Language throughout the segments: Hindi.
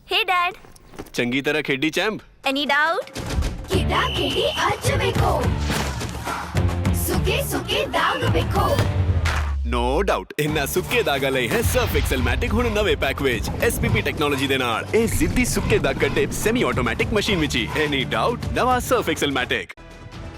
Hey Dad, ਚੰਗੀ ਤਰ੍ਹਾਂ ਖੇਡੀ ਚੈਂਪ। any doubt? ಕಿಡ ಕಿಡಿ ಹಚ್ಚಬೇಕು ಸುಖಿ ಸುಖಿ ದಾಗ್ ಬೇಕು ਨੋ ਡਾਊਟ ਇਹਨਾਂ ਸੁੱਕੇ ਦਾਗਾਂ ਲਈ ਹੈ ਸਰਫ ਐਕਸਲ ਮੈਟਿਕ ਹੁਣ ਨਵੇਂ ਪੈਕ ਵਿੱਚ ਐਸਪੀਪੀ ਟੈਕਨੋਲੋਜੀ ਦੇ ਨਾਲ ਇਹ ਜ਼ਿੱਦੀ ਸੁੱਕੇ ਦਾਗ ਕੱਢੇ ਸੈਮੀ ਆਟੋਮੈਟਿਕ ਮਸ਼ੀਨ ਵਿੱਚ ਹੀ ਐਨੀ ਡਾਊਟ ਨਵਾਂ ਸਰਫ ਐਕਸਲ ਮੈਟਿਕ।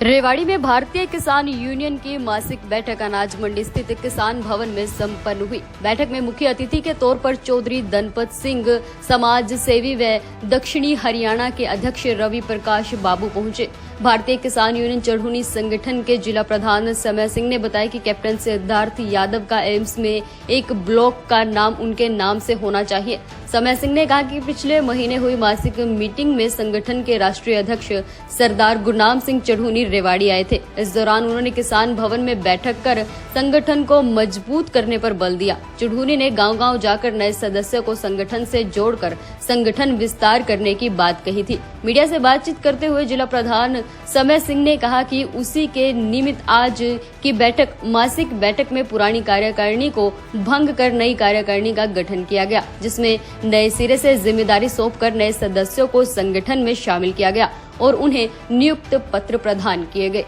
रेवाड़ी में भारतीय किसान यूनियन की मासिक बैठक अनाज मंडी स्थित किसान भवन में संपन्न हुई। बैठक में मुख्य अतिथि के तौर पर चौधरी धनपत सिंह, समाज सेवी व दक्षिणी हरियाणा के अध्यक्ष रवि प्रकाश बाबू पहुंचे। भारतीय किसान यूनियन चढ़ूनी संगठन के जिला प्रधान समय सिंह ने बताया कि कैप्टन सिद्धार्थ यादव का एम्स में एक ब्लॉक का नाम उनके नाम से होना चाहिए। समय सिंह ने कहा कि पिछले महीने हुई मासिक मीटिंग में संगठन के राष्ट्रीय अध्यक्ष सरदार गुरनाम सिंह चढ़ूनी रेवाड़ी आए थे। इस दौरान उन्होंने किसान भवन में बैठक कर संगठन को मजबूत करने पर बल दिया। चढ़ूनी ने गांव-गांव जाकर नए सदस्यों को संगठन से जोड़कर संगठन विस्तार करने की बात कही थी। मीडिया से बातचीत करते हुए जिला प्रधान समय सिंह ने कहा कि उसी के निमित्त आज की बैठक मासिक बैठक में पुरानी कार्यकारिणी को भंग कर नई कार्यकारिणी का गठन किया गया, जिसमें नए सिरे से जिम्मेदारी सौंपकर नए सदस्यों को संगठन में शामिल किया गया और उन्हें नियुक्त पत्र प्रदान किए गए।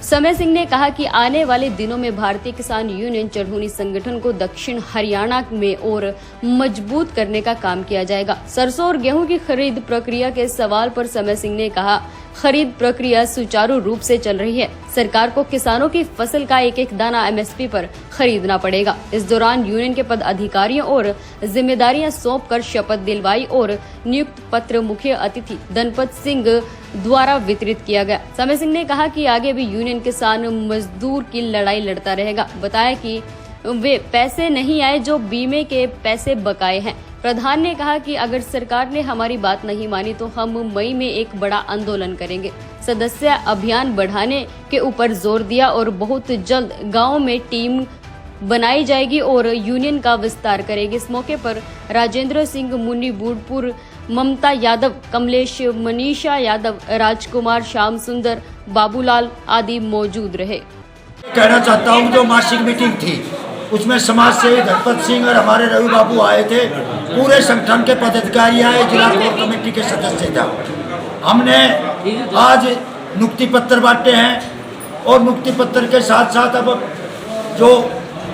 समय सिंह ने कहा कि आने वाले दिनों में भारतीय किसान यूनियन चढ़ूनी संगठन को दक्षिण हरियाणा में और मजबूत करने का काम किया जाएगा। सरसों और गेहूं की खरीद प्रक्रिया के सवाल पर समय सिंह ने कहा, खरीद प्रक्रिया सुचारू रूप से चल रही है। सरकार को किसानों की फसल का एक एक दाना एमएसपी पर खरीदना पड़ेगा। इस दौरान यूनियन के पदाधिकारियों और जिम्मेदारियां सौंपकर शपथ दिलवाई और नियुक्त पत्र मुख्य अतिथि धनपत सिंह द्वारा वितरित किया गया। समय सिंह ने कहा कि आगे भी यूनियन किसान मजदूर की लड़ाई लड़ता रहेगा। बताया कि वे पैसे नहीं आए जो बीमे के पैसे बकाए हैं। प्रधान ने कहा कि अगर सरकार ने हमारी बात नहीं मानी तो हम मई में एक बड़ा आंदोलन करेंगे। सदस्य अभियान बढ़ाने के ऊपर जोर दिया और बहुत जल्द गांव में टीम बनाई जाएगी और यूनियन का विस्तार करेगी। इस मौके पर राजेंद्र सिंह मुन्नी बूढ़पुर, ममता यादव, कमलेश, मनीषा यादव, राजकुमार, श्याम सुंदर, बाबूलाल आदि मौजूद रहे। कहना चाहता हूँ जो मासिक मीटिंग थी उसमें समाज सेवी धनपत सिंह और हमारे रवि बाबू आए थे। पूरे संगठन के पदाधिकारी आए, जिला कोर कमेटी के सदस्य था। हमने आज नियुक्ति पत्र बांटे हैं और नियुक्ति पत्र के साथ साथ अब जो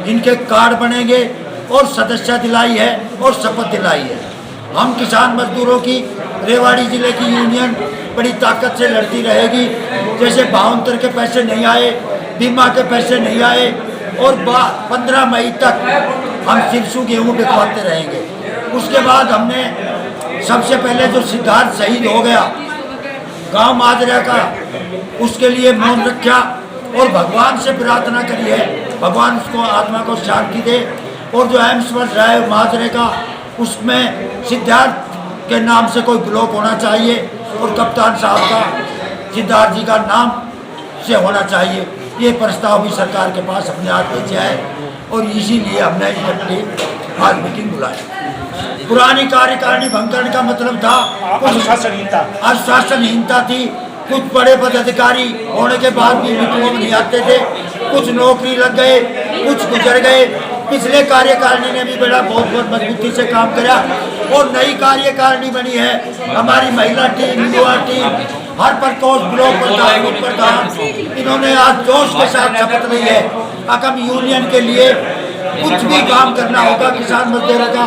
इनके कार्ड बनेंगे और सदस्यता दिलाई है और शपथ दिलाई है। हम किसान मजदूरों की रेवाड़ी जिले की यूनियन बड़ी ताकत से लड़ती रहेगी। जैसे 52 के पैसे नहीं आए, बीमा के पैसे नहीं आए और 15 मई तक हम सिरसू गेहूँ बिकवाते रहेंगे। उसके बाद हमने सबसे पहले जो सिद्धार्थ शहीद हो गया गांव माजरा का, उसके लिए मौन रखा और भगवान से प्रार्थना करी है, भगवान उसको आत्मा को शांति दे। और जो एम्स में रहा माजरे का, उसमें सिद्धार्थ के नाम से कोई ब्लॉक होना चाहिए और कप्तान साहब का सिद्धार्थ जी का नाम से होना चाहिए। ये प्रस्ताव भी सरकार के पास अपने हाथ भेजा है और इसीलिए हमने इकट्ठी आज मीटिंग बुलाई। पुरानी कार्यकारिणी भंग करने का मतलब था अनुशासनहीनता थी। कुछ बड़े पदाधिकारी होने के बाद भी मीटिंगों में नहीं आते थे, कुछ नौकरी लग गए, कुछ गुजर गए। पिछले कार्यकारिणी ने भी बड़ा बहुत मजबूती से काम किया और नई कार्यकारिणी बनी है। हमारी महिला टीम, युवा टीम, हर प्रकोष्ठ ब्लॉक प्रधान, इन्होंने आज जोश के साथ शपथ ली है। अगर यूनियन के लिए कुछ भी काम करना होगा किसान मजदूरों का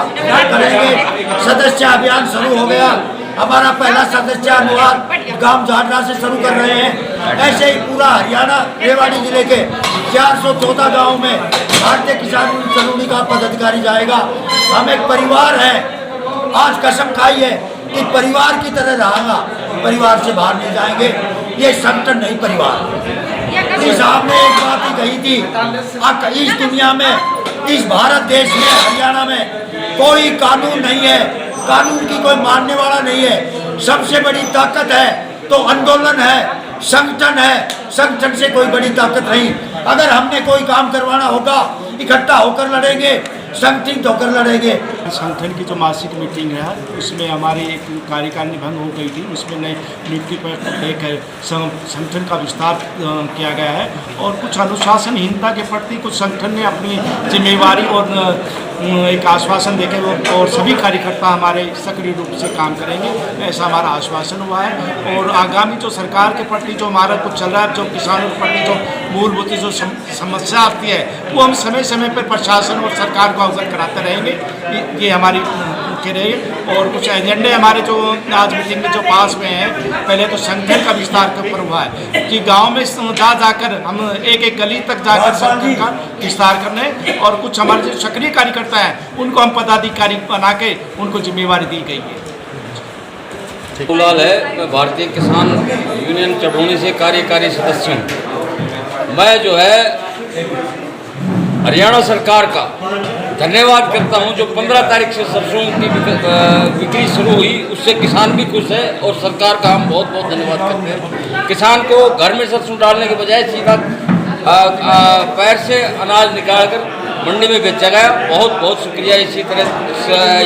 करेंगे। सदस्य अभियान शुरू हो गया। हमारा पहला सदस्य अनुवाद गांव झाडरा से शुरू कर रहे हैं। ऐसे ही पूरा हरियाणा रेवाड़ी जिले के 414 गाँव में भारतीय किसान चढ़ूनी का पदाधिकारी जाएगा। हम एक परिवार है, आज कसम खाई है कि परिवार की तरह रहेगा, परिवार से बाहर नहीं जाएंगे। ये संगठन नहीं परिवार। इस आपने एक बात ही कही थी, इस दुनिया में, इस भारत देश में, हरियाणा में कोई कानून नहीं है, कानून की कोई मानने वाला नहीं है। सबसे बड़ी ताकत है तो आंदोलन है, संगठन है, संगठन से कोई बड़ी ताकत नहीं। अगर हमने कोई काम करवाना होगा इकट्ठा होकर लड़ेंगे, संगठित होकर लड़ेंगे। संगठन की जो मासिक मीटिंग है उसमें हमारी एक कार्यकारिणी भंग हो गई थी, उसमें नई नियुक्ति पर एक संगठन का विस्तार किया गया है और कुछ अनुशासनहीनता के प्रति कुछ संगठन ने अपनी जिम्मेवारी और एक आश्वासन देके वो और सभी कार्यकर्ता हमारे सक्रिय रूप से काम करेंगे, ऐसा हमारा आश्वासन हुआ है। और आगामी जो सरकार के प्रति जो हमारा कुछ चल रहा है, जो किसानों के प्रति जो मूलभूत जो समस्या आती है वो हम समय समय पर प्रशासन और सरकार को अवगत कराते रहेंगे, ये हमारी मुख्य रहेगी। और कुछ एजेंडे हमारे जो आज मीटिंग में जो पास हुए हैं, पहले तो संगठन का विस्तार के ऊपर हुआ है कि गाँव में जाकर हम एक एक गली तक जाकर संगठन का विस्तार करने और कुछ हमारे जो सक्रिय कार्यकर्ता हैं उनको हम पदाधिकारी बना के उनको जिम्मेवारी दी गई है। लाल है, मैं भारतीय किसान यूनियन चढ़ोनी से कार्यकारी सदस्य हूँ। मैं जो है हरियाणा सरकार का धन्यवाद करता हूँ जो 15 तारीख से सरसों की बिक्री शुरू हुई, उससे किसान भी खुश है और सरकार का हम बहुत बहुत धन्यवाद करते हैं। किसान को घर में सरसों डालने के बजाय सीधा पैर से अनाज निकालकर मंडी में बेचा गया, बहुत बहुत शुक्रिया। इसी तरह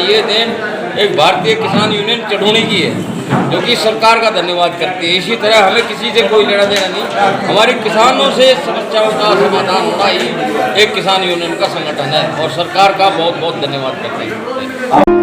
ये देन एक भारतीय किसान यूनियन चढ़ोनी की है जो कि सरकार का धन्यवाद करती है। इसी तरह हमें किसी से कोई लेना देना नहीं, हमारे किसानों से समस्याओं का समाधान होना ही एक किसान यूनियन का संगठन है और सरकार का बहुत बहुत धन्यवाद करते हैं।